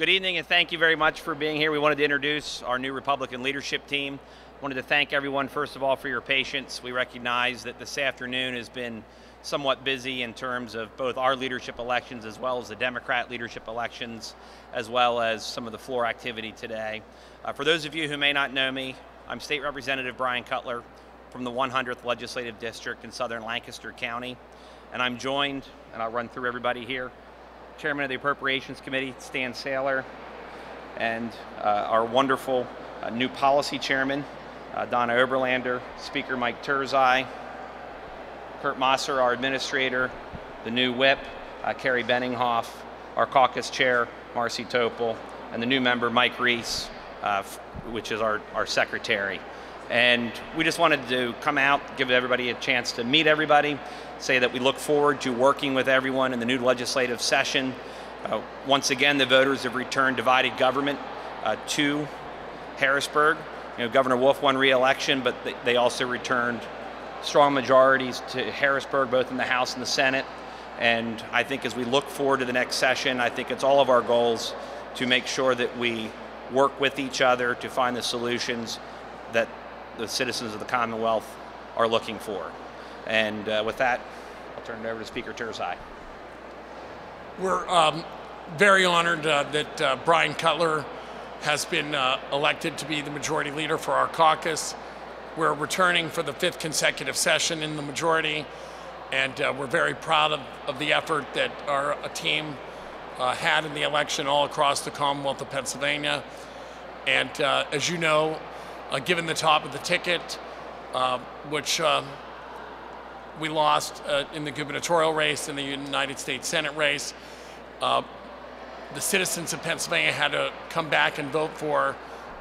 Good evening, and thank you very much for being here. We wanted to introduce our new Republican leadership team. Wanted to thank everyone, first of all, for your patience. We recognize that this afternoon has been somewhat busy in terms of both our leadership elections as well as the Democrat leadership elections, as well as some of the floor activity today. For those of you who may not know me, I'm State Representative Bryan Cutler from the 100th Legislative District in Southern Lancaster County. And I'm joined, and I'll run through everybody here, Chairman of the Appropriations Committee, Stan Saylor, and our wonderful new policy chairman, Donna Oberlander, Speaker Mike Turzai, Kurt Masser, our administrator, the new whip, Carrie Benninghoff, our caucus chair, Marcy Topol, and the new member, Mike Reese, which is our secretary. And we just wanted to come out, give everybody a chance to meet everybody, say that we look forward to working with everyone in the new legislative session. Once again, the voters have returned divided government to Harrisburg. Governor Wolf won re-election, but they also returned strong majorities to Harrisburg, both in the House and the Senate. And I think as we look forward to the next session, I think it's all of our goals to make sure that we work with each other to find the solutions that the citizens of the Commonwealth are looking for. And with that, I'll turn it over to Speaker Turzai. We're very honored that Bryan Cutler has been elected to be the majority leader for our caucus. We're returning for the 5th consecutive session in the majority, and we're very proud of the effort that our team had in the election all across the Commonwealth of Pennsylvania. And as you know, given the top of the ticket, which we lost in the gubernatorial race and the United States Senate race, the citizens of Pennsylvania had to come back and vote for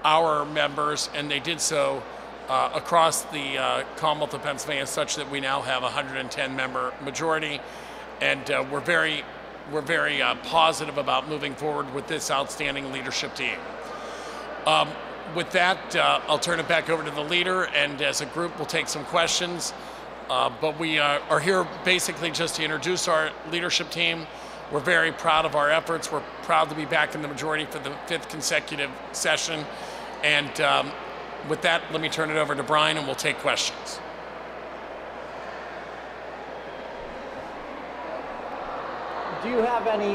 our members, and they did so across the Commonwealth of Pennsylvania, such that we now have a 110-member majority, and we're very positive about moving forward with this outstanding leadership team. With that, I'll turn it back over to the leader, and as a group, we'll take some questions. But we are here basically just to introduce our leadership team. We're very proud of our efforts. We're proud to be back in the majority for the 5th consecutive session. And with that, let me turn it over to Bryan, and we'll take questions. Do you have any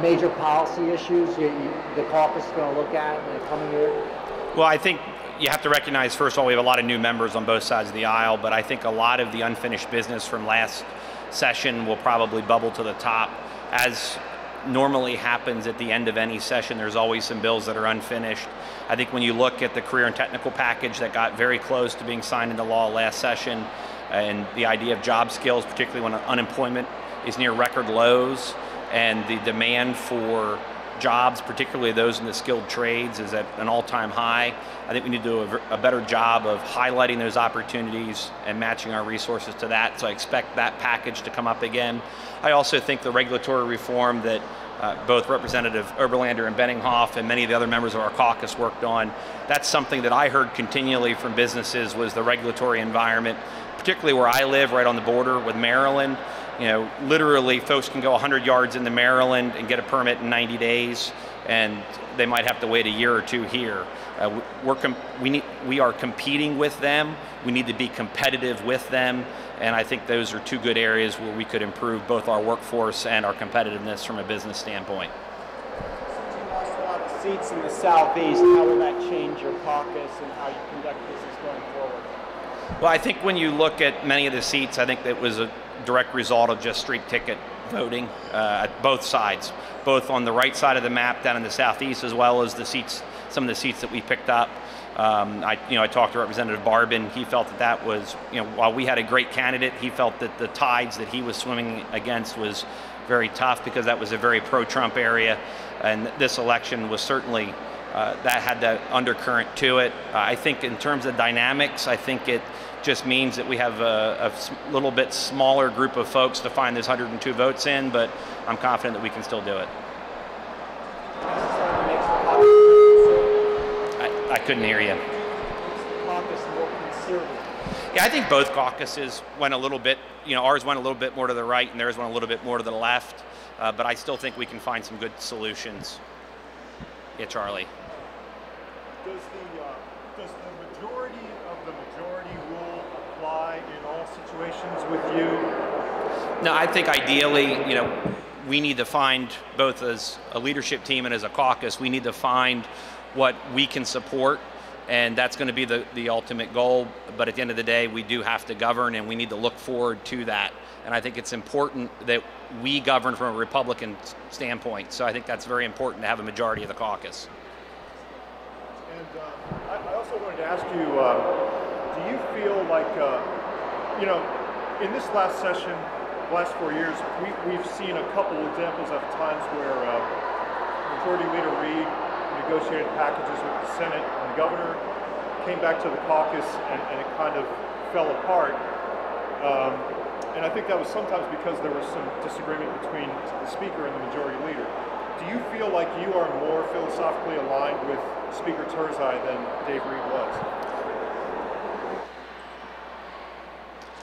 major policy issues the caucus is going to look at in the coming year? Well, I think you have to recognize, first of all, we have a lot of new members on both sides of the aisle, but I think a lot of the unfinished business from last session will probably bubble to the top. As normally happens at the end of any session, there's always some bills that are unfinished. I think when you look at the career and technical package that got very close to being signed into law last session, and the idea of job skills, particularly when unemployment is near record lows, and the demand for jobs, particularly those in the skilled trades, is at an all-time high. I think we need to do a better job of highlighting those opportunities and matching our resources to that, so I expect that package to come up again. I also think the regulatory reform that both Representative Oberlander and Benninghoff and many of the other members of our caucus worked on, that's something that I heard continually from businesses, was the regulatory environment, particularly where I live, right on the border with Maryland. Literally folks can go 100 yards into Maryland and get a permit in 90 days, and they might have to wait a year or two here. We are competing with them. We need to be competitive with them, and I think those are two good areas where we could improve both our workforce and our competitiveness from a business standpoint. Since you lost a lot of seats in the Southeast, how will that change your caucus and how you conduct business going forward? Well, I think when you look at many of the seats, I think that was a direct result of just straight ticket voting at both sides, both on the right side of the map down in the Southeast, as well as the seats, some of the seats that we picked up. I talked to Representative Barbin. He felt that was, while we had a great candidate, he felt that the tides that he was swimming against was very tough, because that was a very pro-Trump area, and this election was certainly that had that undercurrent to it. I think in terms of dynamics, I think it just means that we have a little bit smaller group of folks to find those 102 votes in, but I'm confident that we can still do it. I couldn't hear you. Caucus more conservative. Yeah, I think both caucuses went a little bit, ours went a little bit more to the right and theirs went a little bit more to the left, but I still think we can find some good solutions. Yeah, Charlie. Does the majority of the majority rule apply in all situations with you? No, I think ideally, we need to find, both as a leadership team and as a caucus, we need to find what we can support, and that's going to be the ultimate goal. But at the end of the day, we do have to govern, and we need to look forward to that. And I think it's important that we govern from a Republican standpoint. So I think that's very important to have a majority of the caucus. And I also wanted to ask you, do you feel like, in this last session, last 4 years, we've seen a couple examples of times where Majority Leader Reid negotiated packages with the Senate and the governor, came back to the caucus, and it kind of fell apart. And I think that was sometimes because there was some disagreement between the Speaker and the Majority Leader. Do you feel like you are more philosophically aligned with Speaker Turzai than Dave Reid was?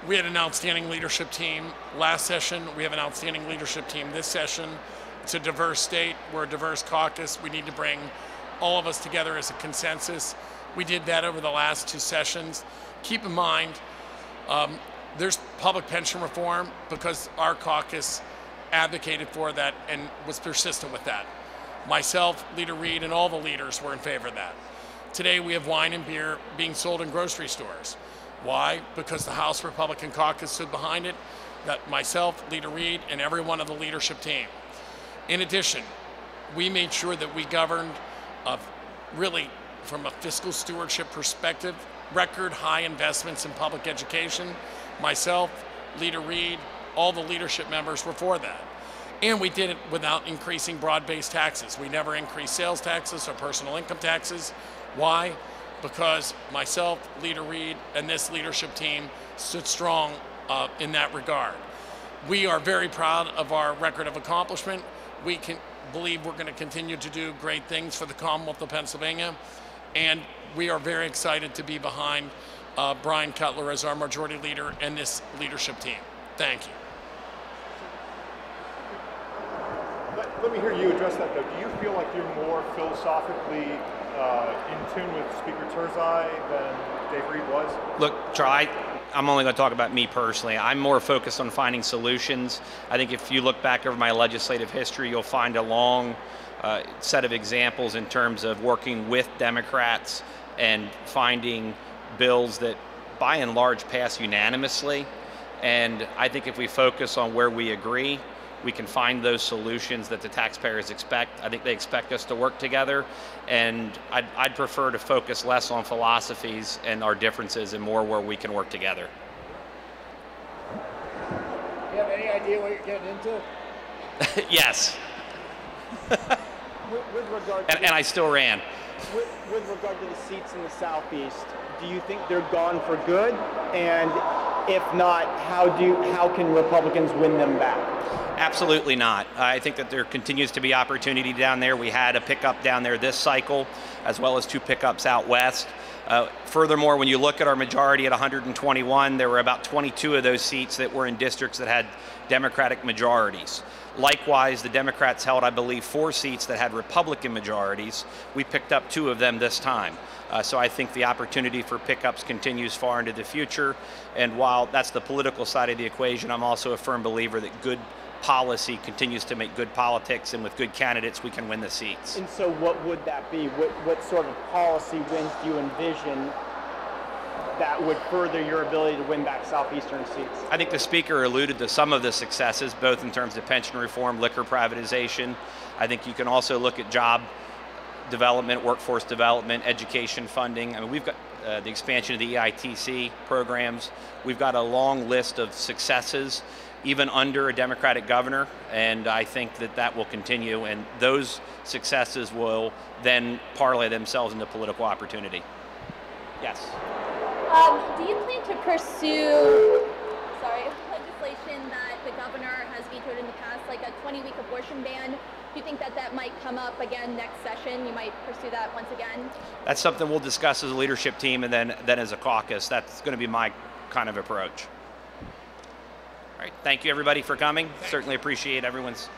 We had an outstanding leadership team last session. We have an outstanding leadership team this session. It's a diverse state. We're a diverse caucus. We need to bring all of us together as a consensus. We did that over the last 2 sessions. Keep in mind, there's public pension reform because our caucus advocated for that and was persistent with that. Myself, Leader Reid, and all the leaders were in favor of that. Today we have wine and beer being sold in grocery stores. Why? Because the House Republican caucus stood behind it, that myself, Leader Reid, and every one of the leadership team. In addition, we made sure that we governed really from a fiscal stewardship perspective, record high investments in public education. Myself, Leader Reid, all the leadership members were for that. And we did it without increasing broad-based taxes. We never increased sales taxes or personal income taxes. Why? Because myself, Leader Reid, and this leadership team stood strong in that regard. We are very proud of our record of accomplishment. We can believe we're going to continue to do great things for the Commonwealth of Pennsylvania, and we are very excited to be behind Bryan Cutler as our majority leader and this leadership team. Thank you. Let me hear you address that, though. Do you feel like you're more philosophically in tune with Speaker Turzai than Dave Reid was? Look, Charlie, I'm only going to talk about me personally. I'm more focused on finding solutions. I think if you look back over my legislative history, you'll find a long set of examples in terms of working with Democrats and finding bills that by and large pass unanimously. And I think if we focus on where we agree, we can find those solutions that the taxpayers expect. I think they expect us to work together, and I'd prefer to focus less on philosophies and our differences and more where we can work together. Do you have any idea what you're getting into? Yes. With regard to and I still ran. With regard to the seats in the Southeast, do you think they're gone for good? And if not, how can Republicans win them back? Absolutely not. I think that there continues to be opportunity down there. We had a pickup down there this cycle, as well as 2 pickups out west. Furthermore, when you look at our majority at 121, there were about 22 of those seats that were in districts that had Democratic majorities. Likewise, the Democrats held, I believe, 4 seats that had Republican majorities. We picked up 2 of them this time. So I think the opportunity for pickups continues far into the future. And while that's the political side of the equation, I'm also a firm believer that good policy continues to make good politics, and with good candidates, we can win the seats. And so what would that be? What sort of policy wins do you envision that would further your ability to win back Southeastern seats? I think the Speaker alluded to some of the successes, both in terms of pension reform, liquor privatization. I think you can also look at job development, workforce development, education funding. I mean, we've got the expansion of the EITC programs. We've got a long list of successes, even under a Democratic governor, and I think that that will continue, and those successes will then parlay themselves into political opportunity. Yes? Do you plan to pursue, legislation that the governor has vetoed in the past, like a 20-week abortion ban? Do you think that that might come up again next session? You might pursue that once again? That's something we'll discuss as a leadership team, and then as a caucus. That's going to be my kind of approach. All right, thank you everybody for coming. Certainly appreciate everyone's